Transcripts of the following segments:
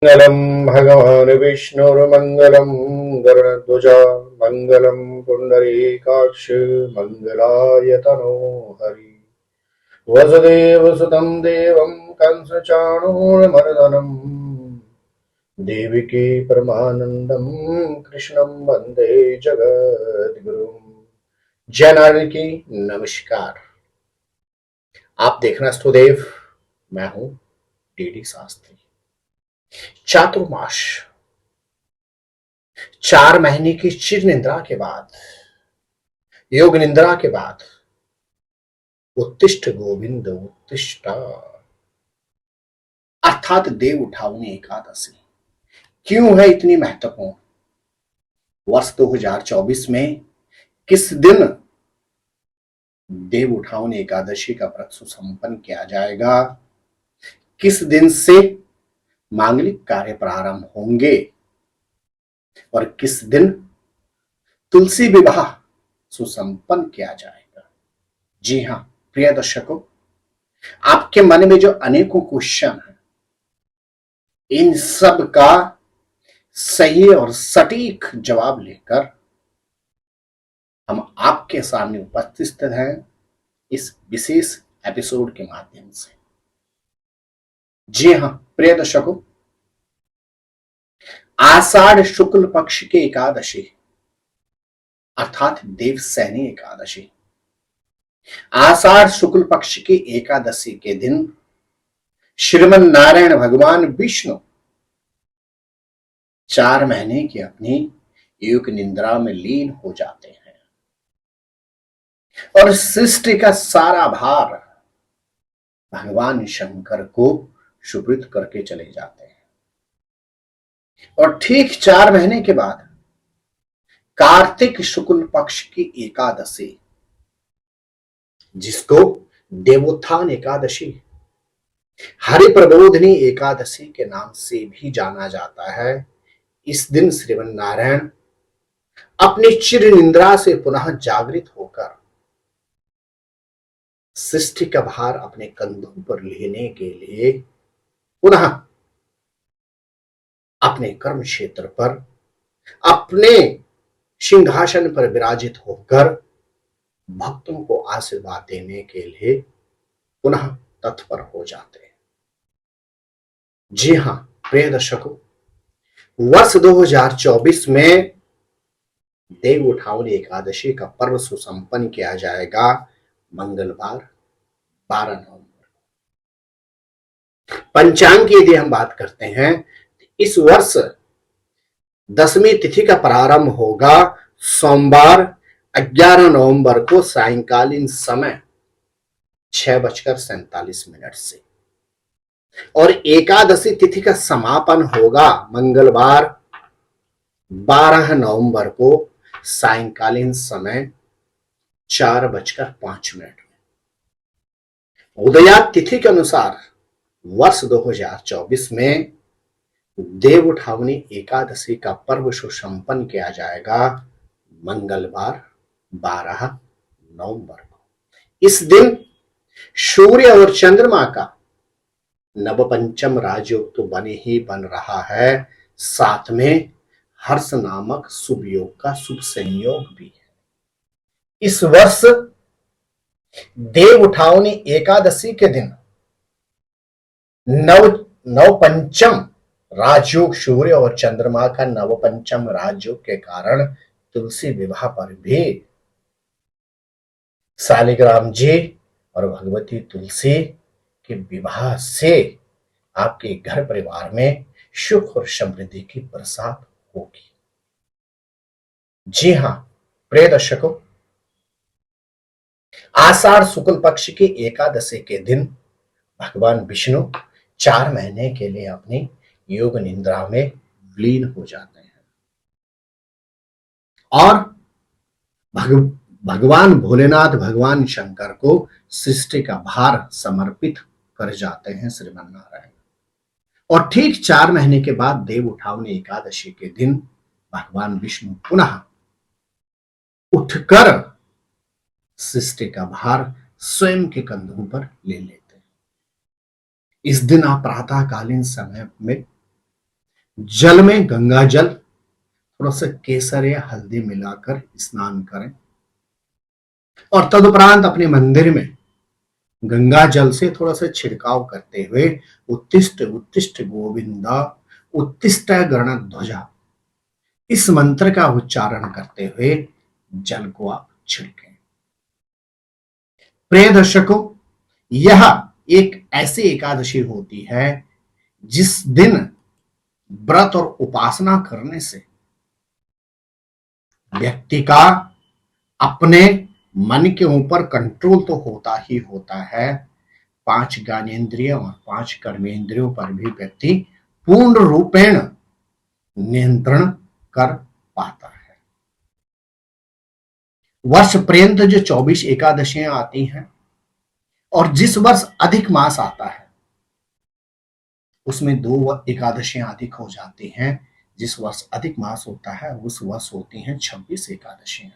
मङ्गलं भगवान् विष्णुर्मङ्गलं गरुडध्वज मङ्गलं पुण्डरीकाक्ष मङ्गलायतनो हरि वसुदेवसुतं देवं कंसचाणूरमर्दनं देवकी परमानन्दं कृष्णं वन्दे जगद्गुरुं। जय नारायण की नमस्कार। आप देखना स्तुदेव, मैं हूं डीडी शास्त्री। चातुर्मास 4 महीने की चिर निद्रा के बाद, योग निद्रा के बाद उत्तिष्ठ गोविंद उत्तिष्ठ अर्थात देव उठावनी एकादशी क्यों है इतनी महत्वपूर्ण? वर्ष 2024 में किस दिन देव उठावनी एकादशी का व्रत सुसंपन्न किया जाएगा, किस दिन से मांगलिक कार्य प्रारंभ होंगे और किस दिन तुलसी विवाह सुसंपन्न किया जाएगा। जी हां प्रिय दर्शकों, आपके मन में जो अनेकों क्वेश्चन है, इन सब का सही और सटीक जवाब लेकर हम आपके सामने उपस्थित हैं इस विशेष एपिसोड के माध्यम से। जी हां प्रिय दर्शकों, आषाढ़ शुक्ल पक्ष की एकादशी अर्थात देवसैनी एकादशी, आषाढ़ शुक्ल पक्ष की एकादशी के दिन श्रीमन नारायण भगवान विष्णु 4 महीने की अपनी योग निद्रा में लीन हो जाते हैं और सृष्टि का सारा भार भगवान शंकर को सुपूर्द करके चले जाते हैं। और ठीक 4 महीने के बाद कार्तिक शुक्ल पक्ष की एकादशी, जिसको देवोत्थान एकादशी, हरि प्रबोधनी एकादशी के नाम से भी जाना जाता है, इस दिन श्रीमन नारायण अपनी चिर निद्रा से पुनः जागृत होकर सृष्टि का भार अपने कंधों पर लेने के लिए पुनः अपने कर्म क्षेत्र पर अपने सिंहासन पर विराजित होकर भक्तों को आशीर्वाद देने के लिए पुनः तत्पर हो जाते हैं। जी हां प्रिय दर्शकों, वर्ष 2024 में देव उठावनी एकादशी का पर्व सुसंपन्न किया जाएगा मंगलवार 12 नवंबर। पंचांग की यदि हम बात करते हैं, इस वर्ष 10वीं तिथि का प्रारंभ होगा सोमवार 11 नवंबर को सायंकालीन समय 6:47 से, और एकादशी तिथि का समापन होगा मंगलवार 12 नवंबर को सायंकालीन समय 4:05 में। उदयात तिथि के अनुसार वर्ष 2024 में देव उठावनी एकादशी का पर्व सुसंपन्न किया जाएगा मंगलवार 12 नवंबर को। इस दिन सूर्य और चंद्रमा का नवपंचम राजयोग तो बने ही बन रहा है, साथ में हर्ष नामक शुभ योग का शुभ संयोग भी है। इस वर्ष देव उठावनी एकादशी के दिन नवपंचम राजयोग, सूर्य और चंद्रमा का नवपंचम राजयोग के कारण तुलसी विवाह पर भी शालिग्राम जी और भगवती तुलसी के विवाह से आपके घर परिवार में सुख और समृद्धि की बरसात होगी। जी हां प्रिय दर्शकों, आषाढ़ शुक्ल पक्ष की एकादशी के दिन भगवान विष्णु 4 महीने के लिए अपनी योग निद्रा में लीन हो जाते हैं और भगवान भोलेनाथ, भगवान शंकर को सृष्टि का भार समर्पित कर जाते हैं श्रीमन नारायण। और ठीक 4 महीने के बाद देव उठावनी एकादशी के दिन भगवान विष्णु पुनः उठकर सृष्टि का भार स्वयं के कंधों पर ले लेते हैं। इस दिन आप प्रातःकालीन समय में जल में गंगा जल थोड़ा सा केसर या हल्दी मिलाकर स्नान करें और तदुपरांत अपने मंदिर में गंगा जल से थोड़ा सा छिड़काव करते हुए उत्तिष्ठ उत्तिष्ठ गोविंदा उत्तिष्ठ गणध्वजा इस मंत्र का उच्चारण करते हुए जल को आप छिड़कें। प्रिय दर्शकों, यह एक ऐसी एकादशी होती है जिस दिन व्रत और उपासना करने से व्यक्ति का अपने मन के ऊपर कंट्रोल तो होता ही होता है, 5 ज्ञानेंद्रियों और 5 कर्मेंद्रियों पर भी व्यक्ति पूर्ण रूपेण नियंत्रण कर पाता है। वर्ष पर्यंत जो 24 एकादशियां आती हैं और जिस वर्ष अधिक मास आता है उसमें 2 एकादशियां अधिक हो जाती हैं। जिस वर्ष अधिक मास होता है उस वर्ष होती हैं 26 एकादशियां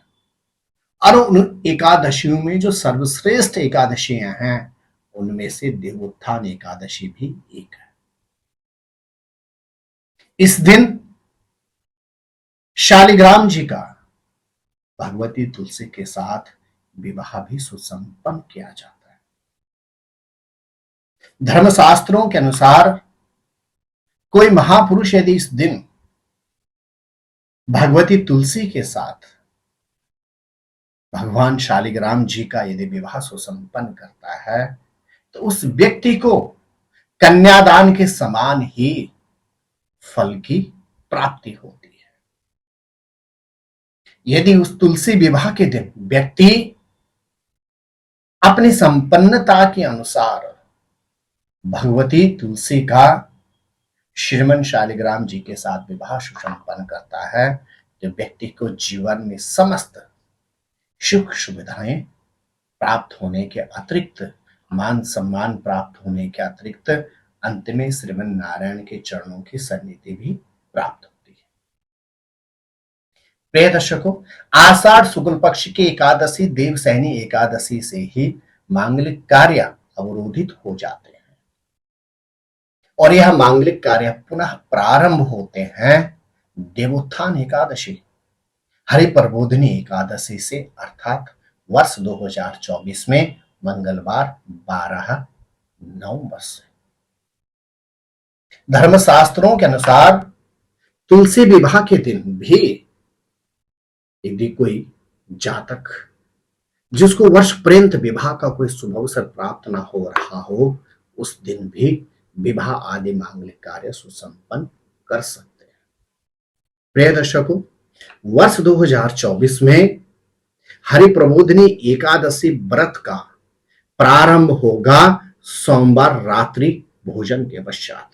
और उन एकादशियों में जो सर्वश्रेष्ठ एकादशियां हैं उनमें से देवोत्थान एकादशी भी एक है। इस दिन शालिग्राम जी का भगवती तुलसी के साथ विवाह भी सुसंपन्न किया जाता है। धर्मशास्त्रों के अनुसार कोई महापुरुष यदि इस दिन भगवती तुलसी के साथ भगवान शालिग्राम जी का यदि विवाह सुसंपन्न करता है तो उस व्यक्ति को कन्यादान के समान ही फल की प्राप्ति होती है। यदि उस तुलसी विवाह के दिन व्यक्ति अपनी संपन्नता के अनुसार भगवती तुलसी का श्रीमन शालिग्राम जी के साथ विवाह सुसंपन्न करता है तो व्यक्ति को जीवन में समस्त सुख सुविधाएं प्राप्त होने के अतिरिक्त मान सम्मान प्राप्त होने के अतिरिक्त अंत में श्रीमन नारायण के चरणों की सन्निधि भी प्राप्त होती है। प्रिय दर्शकों, आषाढ़ शुक्ल पक्ष की एकादशी देवसैनी एकादशी से ही मांगलिक कार्य अवरोधित हो जाते हैं और यह मांगलिक कार्य पुनः प्रारंभ होते हैं देवोत्थान एकादशी हरि प्रबोधिनी एकादशी से अर्थात वर्ष 2024 में मंगलवार 12 नवंबर से। धर्मशास्त्रों के अनुसार तुलसी विवाह के दिन भी यदि कोई जातक जिसको वर्ष पर्यंत विवाह का कोई शुभ अवसर प्राप्त ना हो रहा हो उस दिन भी विवाह आदि मांगलिक कार्य सुसंपन्न कर सकते हैं। प्रिय दर्शकों, वर्ष 2024 में हरि प्रबोधिनी एकादशी व्रत का प्रारंभ होगा सोमवार रात्रि भोजन के पश्चात।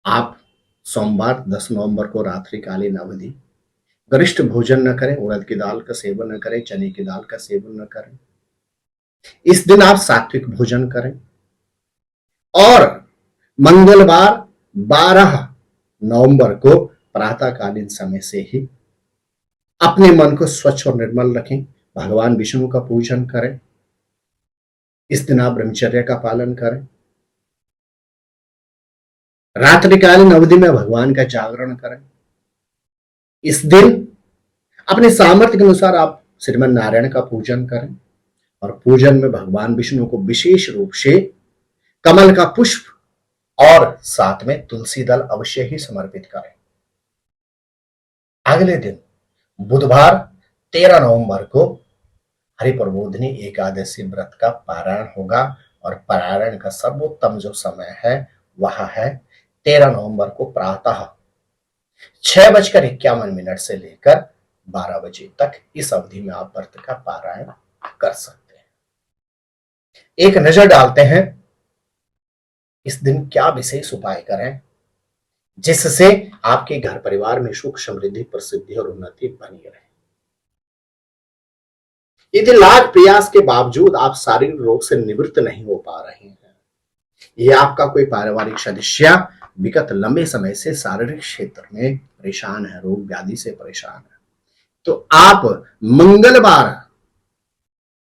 आप सोमवार 10 नवंबर को रात्रिकालीन अवधि गरिष्ठ भोजन न करें, उड़द की दाल का सेवन न करें, चने की दाल का सेवन न करें। इस दिन आप सात्विक भोजन करें और मंगलवार 12 नवंबर को प्रातःकालीन समय से ही अपने मन को स्वच्छ और निर्मल रखें, भगवान विष्णु का पूजन करें। इस दिन आप ब्रह्मचर्य का पालन करें, रात्रिकालीन अवधि में भगवान का जागरण करें। इस दिन अपने सामर्थ्य के अनुसार आप श्रीमन नारायण का पूजन करें और पूजन में भगवान विष्णु को विशेष रूप से कमल का पुष्प और साथ में तुलसी दल अवश्य ही समर्पित करें। अगले दिन बुधवार 13 नवंबर को हरि प्रबोधिनी एकादशी व्रत का पारायण होगा और पारायण का सर्वोत्तम जो समय है वह है 13 नवंबर को प्रातः 6:51 से लेकर 12 बजे तक। इस अवधि में आप व्रत का पारायण कर सकते हैं। एक नजर डालते हैं इस दिन क्या विशेष उपाय करें जिससे आपके घर परिवार में सुख समृद्धि प्रसिद्धि और उन्नति बनी रहे। यदि लाख प्रयास के बावजूद आप शारीरिक रोग से निवृत्त नहीं हो पा रहे हैं, यह आपका कोई पारिवारिक सदस्य विगत लंबे समय से शारीरिक क्षेत्र में परेशान है, रोग व्याधि से परेशान है, तो आप मंगलवार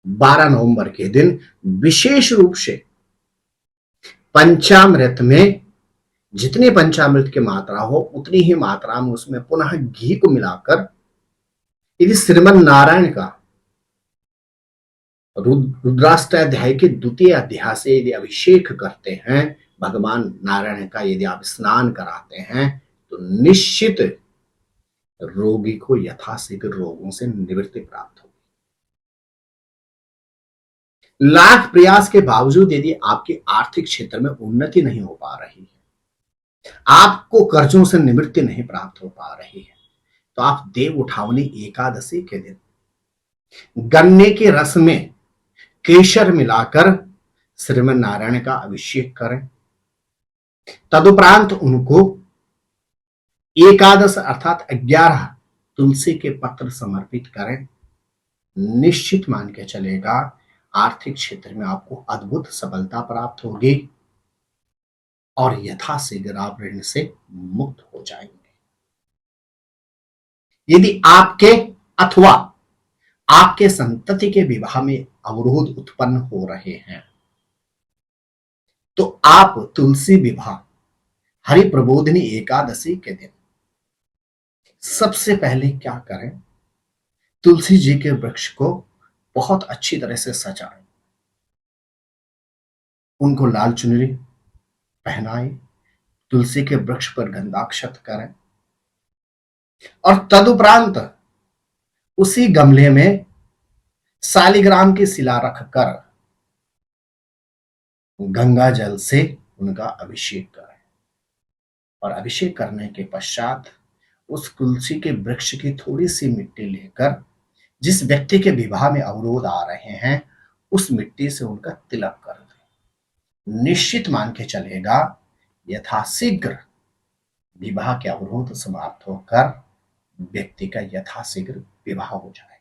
12 नवंबर के दिन विशेष रूप से पंचामृत में जितनी पंचामृत की मात्रा हो उतनी ही मात्रा में उसमें पुनः घी को मिलाकर यदि श्रीमन नारायण का रुद्राष्टाध्याय के द्वितीय अध्याय से यदि अभिषेक करते हैं, भगवान नारायण का यदि आप स्नान कराते हैं, तो निश्चित रोगी को यथाशीघ्र रोगों से निवृत्ति प्राप्त होगी। लाख प्रयास के बावजूद यदि आपके आर्थिक क्षेत्र में उन्नति नहीं हो पा रही है, आपको कर्जों से निवृत्ति नहीं प्राप्त हो पा रही है, तो आप देव उठावनी एकादशी के दिन गन्ने के रस में केशर मिलाकर श्रीमन नारायण का अभिषेक करें। तदुपरांत उनको एकादश अर्थात 11 तुलसी के पत्र समर्पित करें। निश्चित मान के चलेगा आर्थिक क्षेत्र में आपको अद्भुत सफलता प्राप्त होगी और यथाशीघ्र आप ऋण से मुक्त हो जाएंगे। यदि आपके अथवा आपके संतति के विवाह में अवरोध उत्पन्न हो रहे हैं, तो आप तुलसी विवाह हरि प्रबोधिनी एकादशी के दिन सबसे पहले क्या करें, तुलसी जी के वृक्ष को बहुत अच्छी तरह से सजाएं, उनको लाल चुनरी पहनाएं, तुलसी के वृक्ष पर गंधाक्षत करें और तदुपरांत उसी गमले में शालिग्राम की शिला रखकर गंगा जल से उनका अभिषेक करें और अभिषेक करने के पश्चात उस तुलसी के वृक्ष की थोड़ी सी मिट्टी लेकर जिस व्यक्ति के विवाह में अवरोध आ रहे हैं उस मिट्टी से उनका तिलक कर दें। निश्चित मान के चलेगा यथाशीघ्र विवाह के अवरोध समाप्त होकर व्यक्ति का यथाशीघ्र विवाह हो जाएगा।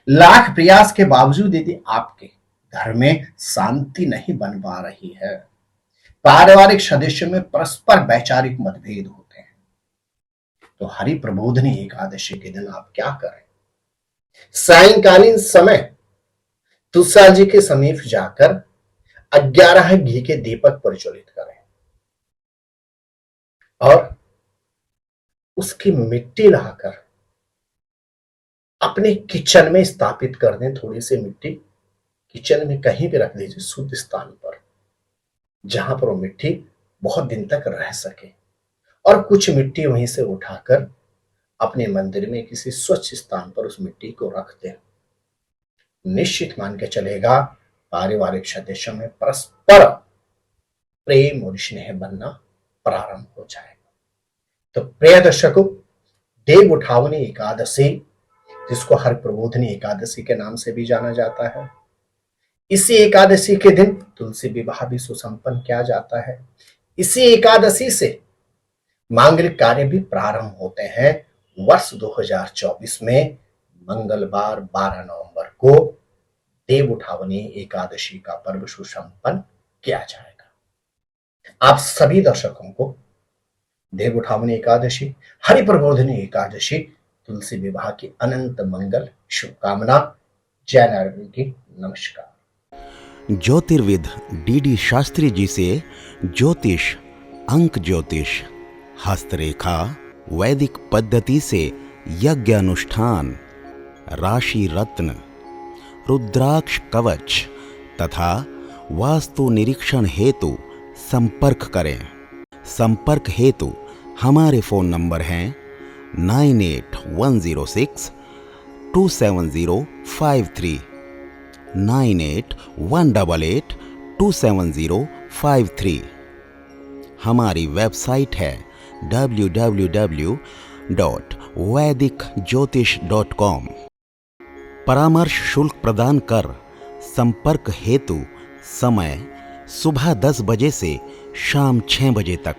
लाख प्रयास के बावजूद यदि आपके घर में शांति नहीं बन पा रही है, पारिवारिक सदस्यों में परस्पर वैचारिक मतभेद होते हैं, तो हरि प्रबोधिनी एकादशी के दिन आप क्या करें, सायंकालीन समय तुलसा जी के समीप जाकर 11 घी के दीपक प्रज्वलित करें और उसकी मिट्टी लाकर अपने किचन में स्थापित कर दें। थोड़ी सी मिट्टी किचन में कहीं भी रख दीजिए, शुद्ध स्थान पर, जहां पर वो मिट्टी बहुत दिन तक रह सके, और कुछ मिट्टी वहीं से उठाकर अपने मंदिर में किसी स्वच्छ स्थान पर उस मिट्टी को रख दें। निश्चित मान के चलेगा पारिवारिक सदस्यों में परस्पर प्रेम और स्नेह बनना प्रारंभ हो जाएगा। तो प्रिय दर्शकों, देव उठावनी एकादशी, जिसको हरि प्रबोधिनी एकादशी के नाम से भी जाना जाता है, इसी एकादशी के दिन तुलसी विवाह भी सुसंपन्न किया जाता है। इसी एकादशी से मांगलिक कार्य भी प्रारंभ होते हैं। वर्ष 2024 में मंगलवार 12 नवंबर को देव उठावनी एकादशी का पर्व सुसंपन्न किया जाएगा। आप सभी दर्शकों को देव उठावनी एकादशी, हरि प्रबोधिनी एकादशी, तुलसी विवाह की अनंत मंगल शुभकामना। जय नारायण की नमस्कार। ज्योतिर्विद डीडी शास्त्री जी से ज्योतिष, अंक ज्योतिष, हस्तरेखा, वैदिक पद्धति से यज्ञ अनुष्ठान, राशि रत्न, रुद्राक्ष कवच तथा वास्तु निरीक्षण हेतु संपर्क करें। संपर्क हेतु हमारे फ़ोन नंबर हैं 9810627053, 9818827053। हमारी वेबसाइट है www.vedicjyotish.com। परामर्श शुल्क प्रदान कर संपर्क हेतु समय सुबह 10 बजे से शाम 6 बजे तक।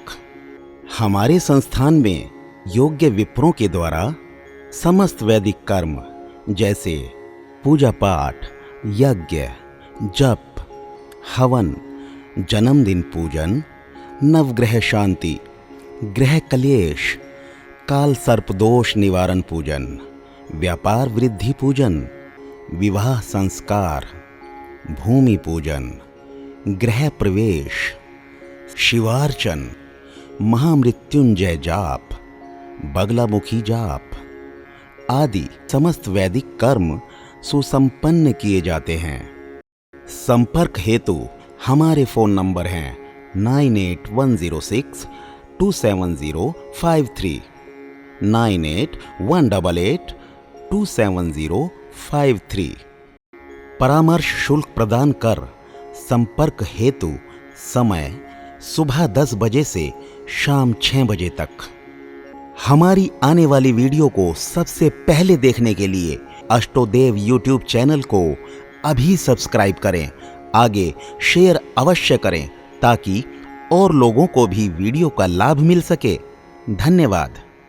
हमारे संस्थान में योग्य विप्रों के द्वारा समस्त वैदिक कर्म जैसे पूजा पाठ, यज्ञ, जप, हवन, जन्मदिन पूजन, नवग्रह शांति, ग्रह कलेश, काल सर्पदोष निवारण पूजन, व्यापार वृद्धि पूजन, विवाह संस्कार, भूमि पूजन, गृह प्रवेश, शिवार्चन, महामृत्युंजय जाप, बगलामुखी जाप आदि समस्त वैदिक कर्म सुसंपन्न किए जाते हैं। संपर्क हेतु हमारे फोन नंबर हैं 9810627053, 9818827053। परामर्श शुल्क प्रदान कर संपर्क हेतु समय सुबह 10 बजे से शाम 6 बजे तक। हमारी आने वाली वीडियो को सबसे पहले देखने के लिए अष्टोदेव यूट्यूब चैनल को अभी सब्सक्राइब करें। आगे शेयर अवश्य करें ताकि और लोगों को भी वीडियो का लाभ मिल सके। धन्यवाद।